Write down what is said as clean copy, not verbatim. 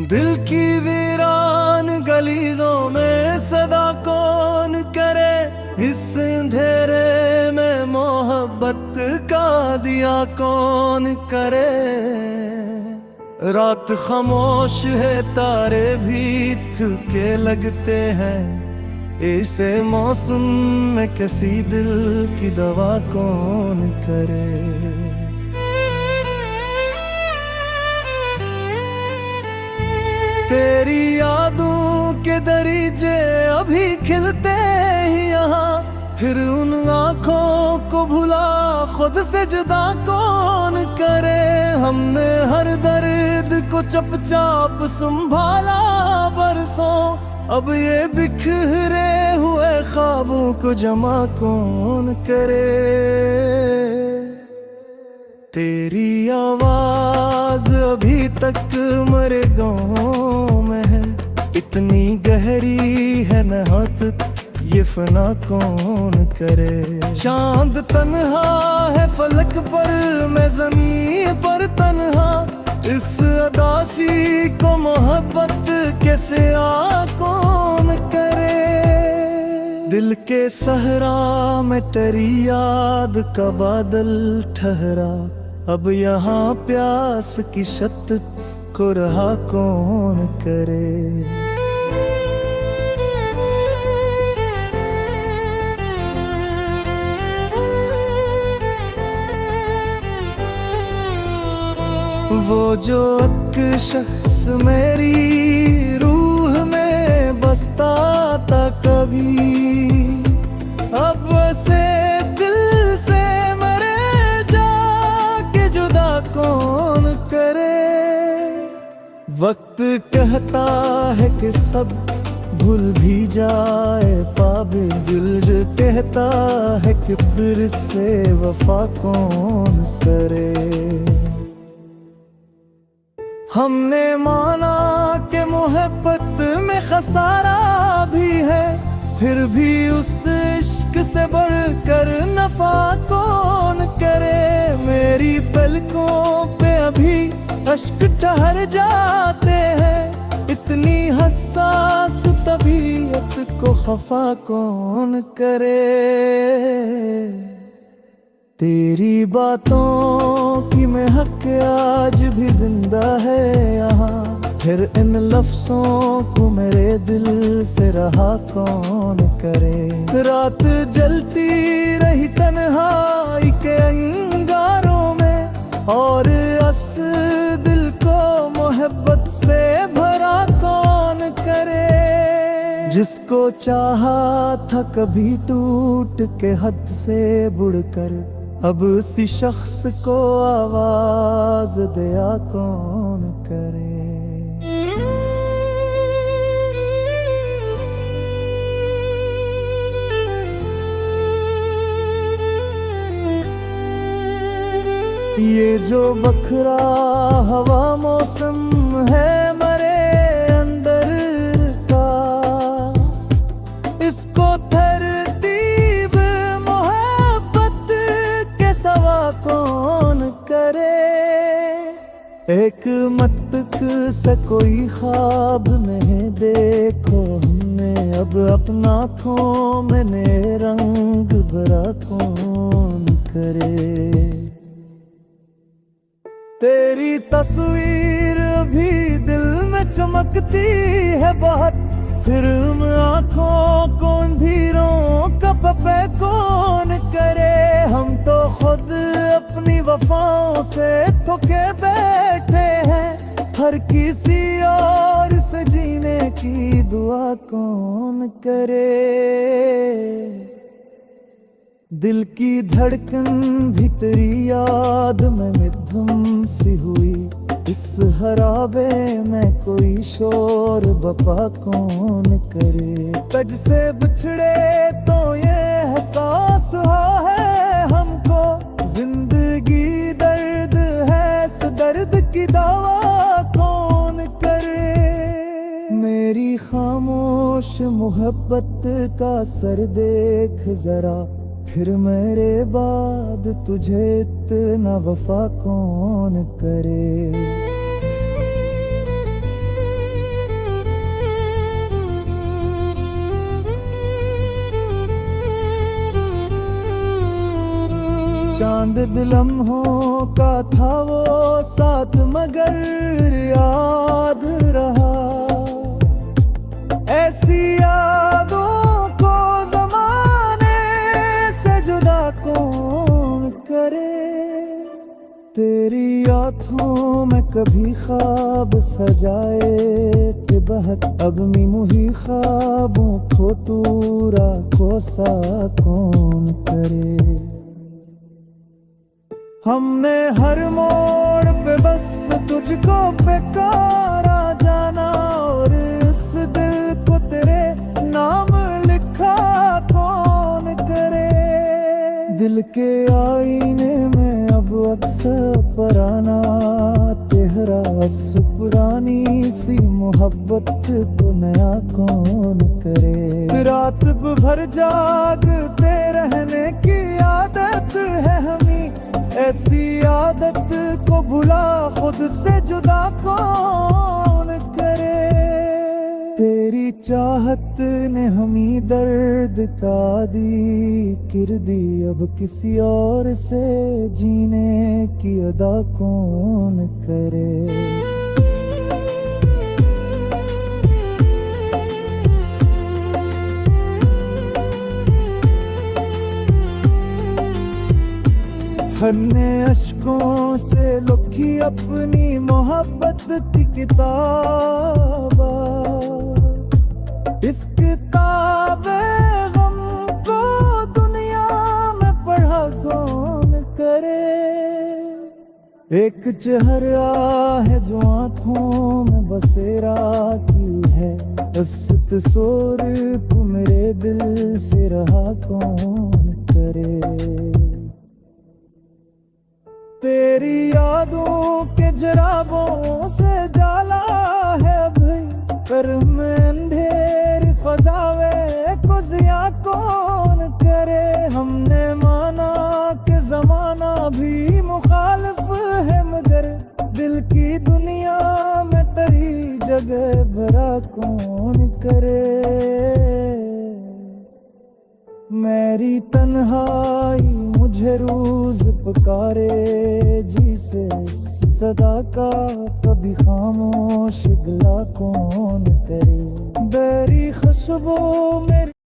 दिल की वीरान गलीजों में सदा कौन करे, इस अंधेरे में मोहब्बत का दिया कौन करे। रात खामोश है, तारे भी थके लगते हैं, ऐसे मौसम में किसी दिल की दवा कौन करे। तेरी यादों के दरीचे अभी खिलते ही यहाँ, फिर उन आँखों को भुला खुद से जुदा कौन करे। हमने हर दर्द को चुपचाप संभाला बरसों, अब ये बिखरे हुए ख्वाबों को जमा कौन करे। तेरी आवाज अभी तक मेरे गाँव में है, इतनी गहरी है नहात ये फना कौन करे। चांद तन्हा है फलक पर, मैं ज़मीन पर तन्हा, इस अदासी को मोहब्बत कैसे आ कौन करे। दिल के सहरा में तेरी याद का बादल ठहरा, अब यहाँ प्यास की शत को रहा कौन करे। वो जो एक शख्स मेरी रूह में बसता था कभी, अब से दिल से मरे जाके जुदा कौन करे। वक्त कहता है कि सब भूल भी जाए पाबे, दिल जो कहता है कि फिर से वफा कौन करे। हमने माना कि मोहब्बत में खसारा भी है, फिर भी उस इश्क से बढ़कर नफा कौन करे। मेरी पलकों पे अभी अश्क ठहर जाते हैं, इतनी हसास तबीयत को खफा कौन करे। तेरी बातों की महक आज भी जिंदा है यहाँ, फिर इन लफ्ज़ों को मेरे दिल से रहा कौन करे। रात जलती रही तन्हाई के अंगारों में, और अस दिल को मोहब्बत से भरा कौन करे। जिसको चाहा था कभी टूट के हद से बुड़कर, अब उसी शख्स को आवाज दिया कौन करे। ये जो बखरा हवा मौसम है मरे अंदर का, इसको तरतीब मोहब्बत के सवा कौन करे। एक मतक से कोई ख्वाब नहीं देखो हमने, अब अपना आँखों में नए रंग भरा कौन करे। तेरी तस्वीर भी दिल में चमकती है बहुत, फिर उन आँखों को अंधेरों का पपे कौन करे। हम तो खुद अपनी वफाओं से थके बैठे हैं, हर किसी और से जीने की दुआ कौन करे। दिल की धड़कन भी तेरी याद में मध्यम सी हुई, इस हराबे में कोई शोर बपा कौन करे। तज से बिछड़े तो ये एहसास हुआ है हमको, जिंदगी दर्द है इस दर्द की दवा कौन करे। मेरी खामोश मोहब्बत का सर देख जरा, फिर मेरे बाद तुझे इतना वफा कौन करे। चांद लम्हों का था वो साथ मगर याद रहा। ऐसी यादों को जमाने से जुदा कौन करे। तेरी आँखों में कभी ख्वाब सजाए थे बहुत, अब मुही ख्वाबों को तूरा कोसा कौन करे। हमने हर मोड़ पे बस तुझको बेकारा जाना, और इस दिल को तेरे नाम लिखा कौन करे। दिल के आईने में अब अक्सर पराना तेरा पुरानी सी मोहब्बत को नया कौन करे। रात भर जागते रहने की आदत है हमें, ऐसी आदत को भुला खुद से जुदा कौन करे। तेरी चाहत ने हमी दर्द का दी किर दी, अब किसी और से जीने की अदा कौन करे। हन्ने अश्कों से लिखी अपनी मोहब्बत की किताब, इस किताब गम को दुनिया में पढ़ा कौन करे। एक चेहरा है जो आँखों में बसेरा की है, इस तस्वीर को मेरे दिल से रहा कौन करे। तेरी यादों के जराबों से जाला है भाई, पर में अंधेर फजावे को जिया कौन करे। हमने माना कि जमाना भी मुखालिफ है, मगर दिल की दुनिया में तेरी जगह भरा कौन करे। मेरी तन्हाई मुझे रोज पुकारे जी से सदा का, कभी खामोश गिला कौन करे। बेरी खुशबू मेरी